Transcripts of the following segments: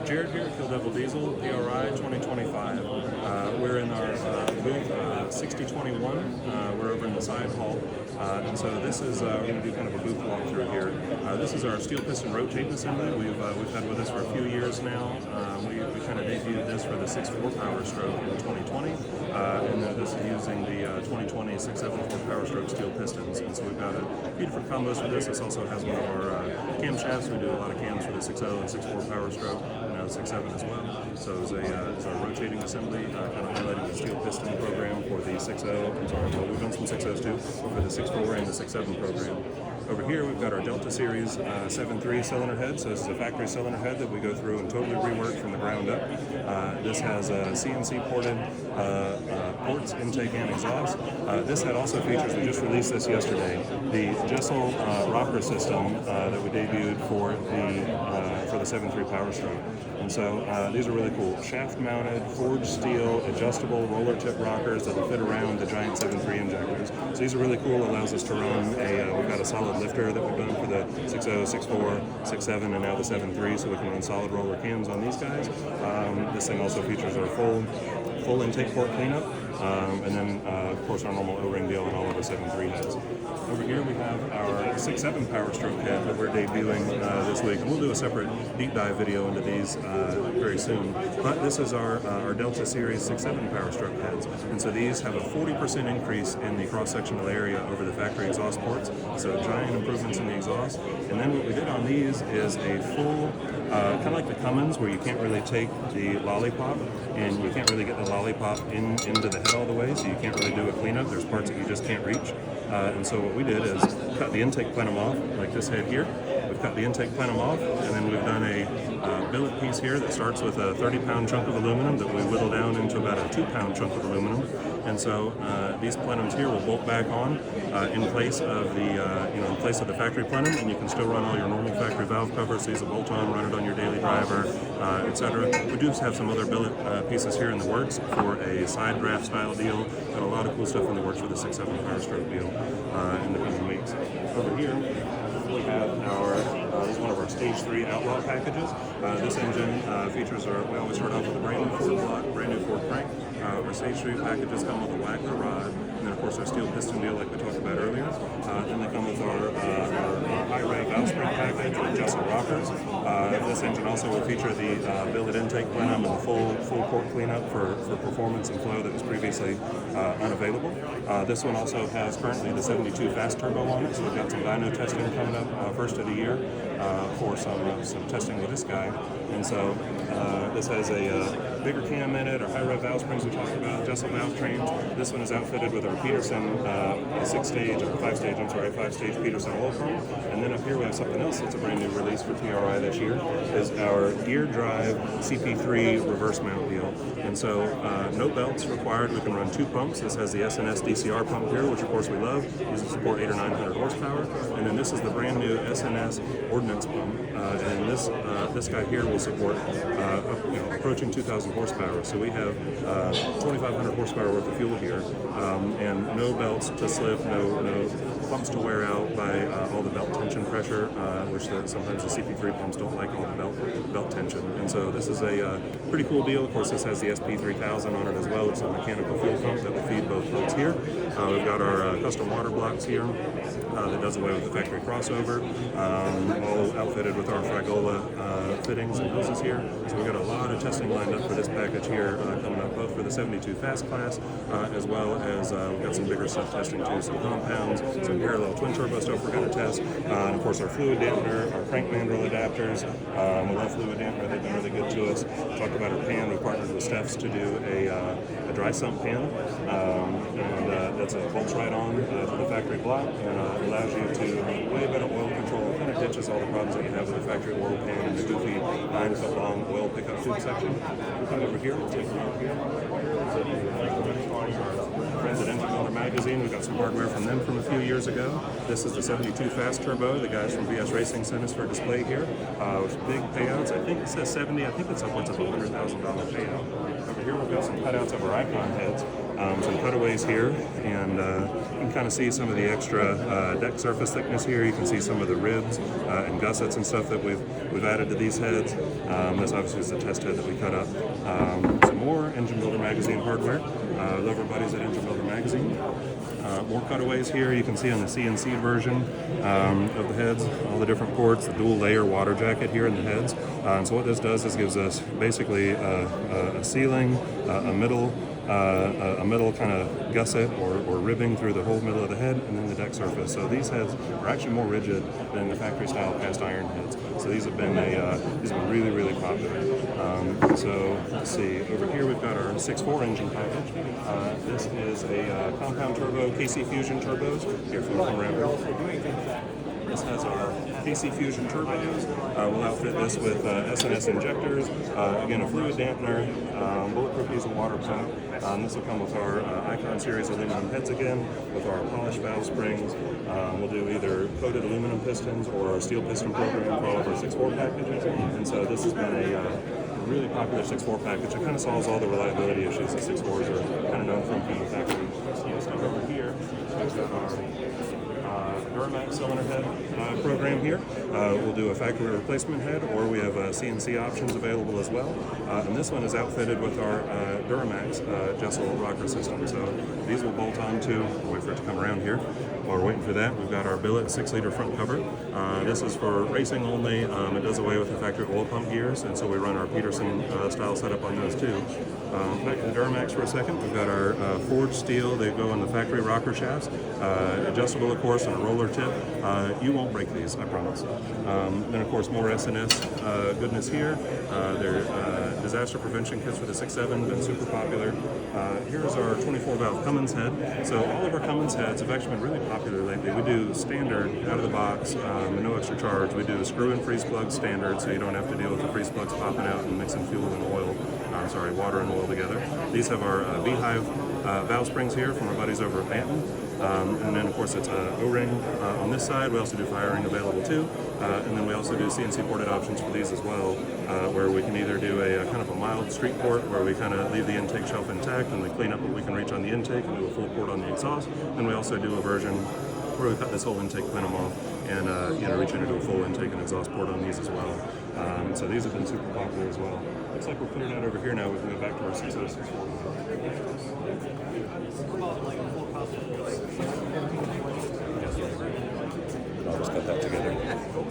Jared here at Kill Devil Diesel, PRI 2025. We're in our booth 6021. We're over in the side hall. And so this is, we're going to do kind of a booth walkthrough here. This is our steel piston rotating assembly. We've had with us for a few years now. We kind of debuted this for the 6.4 Powerstroke in 2020. And this is using the 2020 6.74 Powerstroke steel pistons. And so we've got a few different combos for this. This also has one of our cam shafts. We do a lot of cams for the 6.0 and 6.4 Powerstroke, and now the 6.7 as well. So it's a rotating assembly, kind of highlighting the steel piston program for the 6.0. I'm sorry, well, we've done some 6.0s too, for the 6.4 and the 6.7 program. Over here we've got our Delta Series 7.3 cylinder head. So this is a factory cylinder head that we go through and totally rework from the ground up. This has CNC-ported ports, intake, and exhaust. This head also features, we just released this yesterday, the JESEL rocker system that we debuted for the 7.3 Powerstroke. And so these are really cool. Shaft-mounted, forged steel, adjustable roller tip rockers that will fit around the giant 7.3 injectors. So these are really cool. Allows us to run we've got a solid lifter that we've done for the 6.0, 6.4, 6.7, and now the 7.3, so we can run solid roller cams on these guys. This thing also features our full intake port cleanup, and then of course our normal O-ring deal on all of the 7.3 heads. Over here we have our 6.7 Powerstroke head that we're debuting this week, and we'll do a separate deep dive video into these very soon. But this is our Delta Series 6.7 Powerstroke heads, and so these have a 40% increase in the cross-sectional area over the factory exhaust ports, so giant improvements in the exhaust. And then what we did on these is a full, kind of like the Cummins, where you can't really take the lollipop, and you can't really get the lollipop into the head all the way, so you can't really do a cleanup. There's parts that you just can't reach. And so what we did is cut the intake plenum off, like this head here. We've cut the intake plenum off, and then we've done a billet piece here that starts with a 30-pound chunk of aluminum that we whittle down into about a 2-pound chunk of aluminum. And so these plenums here will bolt back on in place of the factory plenum, and you can still run all your normal factory valve covers. These will bolt on, run it on your daily driver, etc. We do have some other billet pieces here in the works for a side draft style deal, and a lot of cool stuff in the works for the 6.7 Powerstroke deal in the coming weeks. Over here we have this is one of our Stage 3 Outlaw packages. This engine features we always start off with a brand new Ford block, brand new Ford crank. Our Stage 3 packages come with a Wagner rod, and then of course our steel piston deal like we talked about earlier. Then they come with our high-ray valve spring package with JESEL rockers. This engine also will feature the billet intake plenum and the full port cleanup for performance and flow that was previously unavailable. This one also has currently the 72 fast turbo on it, so we've got some dyno testing coming up first of the year for some testing with this guy. And so this has a bigger cam in it, our high rev valve springs we talked about, JESEL valvetrains. This one is outfitted with our Peterson 5-stage Peterson oil pump. And then up here we have something else that's a brand new release for PRI this year, is our gear drive CP3 reverse mount deal. And so no belts required. We can run 2 pumps. This has the SNS DCR pump here, which of course we love. These will support 800 or 900 horsepower. And then this is the brand new SNS ordnance pump. And this guy here will support approaching 2,000 horsepower. So we have 2,500 horsepower worth of fuel here, and no belts to slip, no pumps to wear out by all the belt tension pressure, which sometimes the CP3 pumps don't like all the belt tension. And so this is a pretty cool deal. Of course, this has the SP3000 on it as well. It's a mechanical fuel pump that will feed both boats here. We've got our custom water blocks here that does away with the factory crossover, all outfitted with our Fragola fittings and hoses here. So we've got a lot of testing lined up for this package here coming up, both for the 72 fast class as well as we've got some bigger stuff testing too, some compounds, some parallel twin turbo stuff we're going to test, and of course our fluid dampener, our crank mandrel adapters. We love fluid dampener, they've been really good to us. Talked about our pan, we partnered with Steph's to do a dry sump pan, and that's bolts right on to the factory block, and allows you to way better oil control, kind of ditches all the problems that you have with the factory oil pan and the goofy 9-foot long oil pickup tube section. We'll come over here, we'll take a look here. Friends at Engine Builder Magazine, we got some hardware from them from a few years ago. This is the 72 fast turbo. The guys from VS Racing sent us for display here. With big payouts. I think it says 70. I think it's upwards of a $100,000 payout. Over here we've got some cutouts of our icon heads. Some cutaways here, and you can kind of see some of the extra deck surface thickness here. You can see some of the ribs and gussets and stuff that we've added to these heads. This obviously is the test head that we cut up. Some more Engine Builder Magazine hardware. Love our buddies at Engine Builder Magazine. More cutaways here. You can see on the CNC version of the heads, all the different ports, the dual layer water jacket here in the heads. And so what this does is gives us basically a ceiling, a middle kind of gusset or ribbing through the whole middle of the head, and then the deck surface. So these heads are actually more rigid than the factory style cast iron heads. So these have been really, really popular. So let's see, over here we've got our 6.4 engine package. This is a compound turbo KC Fusion turbos. Here, from around here. This has our KC Fusion turbos. We'll outfit this with S&S injectors, again a fluid dampener, bulletproof diesel water pump. This will come with our Icon Series aluminum heads again, with our polished valve springs. We'll do either coated aluminum pistons or our steel piston program for all of our 6.4 packages. And so this has been a really popular 6.4 package. It kind of solves all the reliability issues that 6.4s are kind of known from the factory. So over here, we've got our Duramax cylinder head program here. We'll do a factory replacement head, or we have CNC options available as well. And this one is outfitted with our Duramax JESEL rocker system. So these will bolt on to, wait for it to come around here. While we're waiting for that, we've got our Billet 6-liter front cover. This is for racing only. It does away with the factory oil pump gears, and so we run our Peterson style setup on those too. Back to the Duramax for a second. We've got our forged steel. They go on the factory rocker shafts, adjustable of course, and a roller tip. You won't break these, I promise. Then of course more S&S goodness here. They're disaster prevention kits for the 6.7, been super popular. Here's our 24 valve Cummins head. So all of our Cummins heads have actually been really popular lately. We do standard out of the box, no extra charge. We do screw and freeze plug standard, so you don't have to deal with the freeze plugs popping out and mixing fuel and oil. Water and oil together. These have our Beehive valve springs here from our buddies over at Bantam. And then of course it's O-ring on this side. We also do fire ring available too. And then we also do CNC-ported options for these as well, where we can either do a kind of a mild street port, where we kind of leave the intake shelf intact and we clean up what we can reach on the intake and do a full port on the exhaust. And we also do a version where we cut this whole intake plenum off and reach into a full intake and exhaust port on these as well. So these have been super popular as well. Looks like we're clearing out over here now. We can go back to our 6064. I'll just cut that together.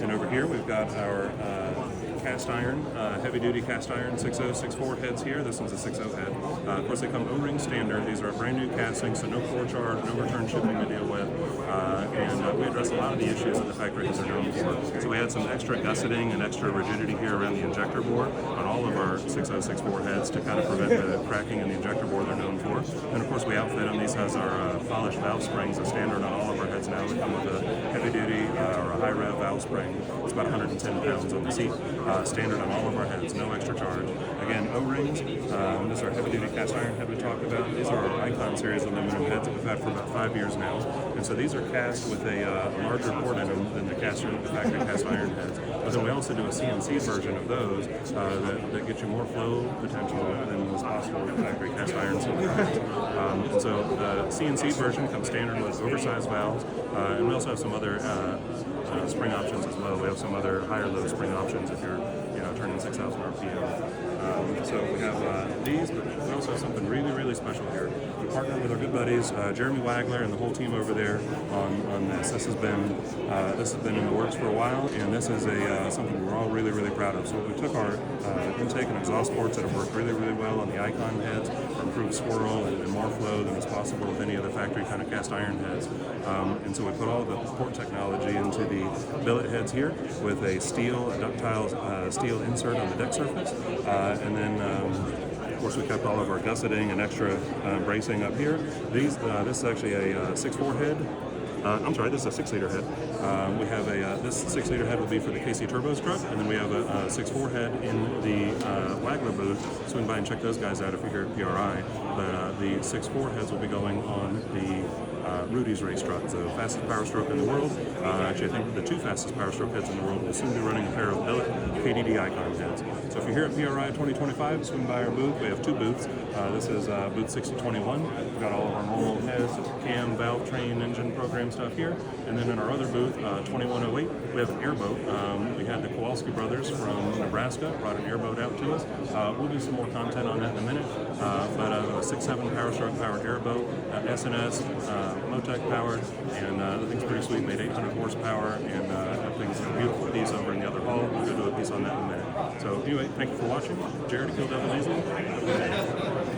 And over here we've got our cast iron, heavy-duty cast iron 6064 heads here. This one's a 60 head. Of course, they come O-ring standard. These are brand new castings, so no core charge, no return shipping to deal with. And we address a lot of the issues that the factory heads are known for. So we had some extra gusseting and extra rigidity here around the injector board on all of our 6064 heads to kind of prevent the cracking in the injector board they're known for. And of course, we outfit them. These has our polished valve springs, a standard on all of our heads now. We come with a heavy-duty or a high-rev valve spring. It's about 110 pounds on the seat. Standard on all of our heads, no extra charge. Again, O-rings. This is our heavy-duty cast iron head we talked about. These are our Icon Series aluminum heads that we've had for about 5 years now. And so these are cast with a larger port in them than the factory cast iron heads. But then we also do a CNC version of those that get you more flow potential than was possible with the factory cast iron sometimes. And so the CNC version comes standard with oversized valves, and we also have some other spring options as well. We have some other higher load spring options if you're turning 6,000 RPM. So we have these, but we also have something really, really special here. We partnered with our good buddies, Jeremy Wagler and the whole team over there on this. This has been in the works for a while, and this is something we're all really, really proud of. So we took our intake and exhaust ports that have worked really, really well on the Icon heads for improved swirl and more flow than is possible with any of the factory kind of cast iron heads. And so we put all of the port technology into the billet heads here with a ductile steel insert on the deck surface. And then of course, we kept all of our gusseting and extra bracing up here. This is actually a 6.4 head. I'm sorry, this is a 6-liter head. We have this 6-liter head will be for the KC Turbos truck, and then we have a 6.4 head in the Wagler booth. Swing by and check those guys out if you're here at PRI. But the 6.4 heads will be going on the Rudy's race truck, the fastest Powerstroke in the world. Actually, I think the two fastest Powerstroke heads in the world will soon be running a pair of Billet KDD Icon heads. So if you're here at PRI 2025, swing by our booth. We have two booths. This is booth 6021. We've got all of our normal heads, cam, valve train, engine program stuff here. And then in our other booth, 2108, we have an airboat. We had the Kowalski brothers from Nebraska brought an airboat out to us. We'll do some more content on that in a minute. But a 6.7 Powerstroke powered airboat, SNS, Motec powered, and the thing's pretty sweet. Made 800 horsepower, and that thing's a beautiful piece over in the other hall. We'll go do a piece on that in a minute. So anyway, thank you for watching. Jared, Kill Devil Diesel.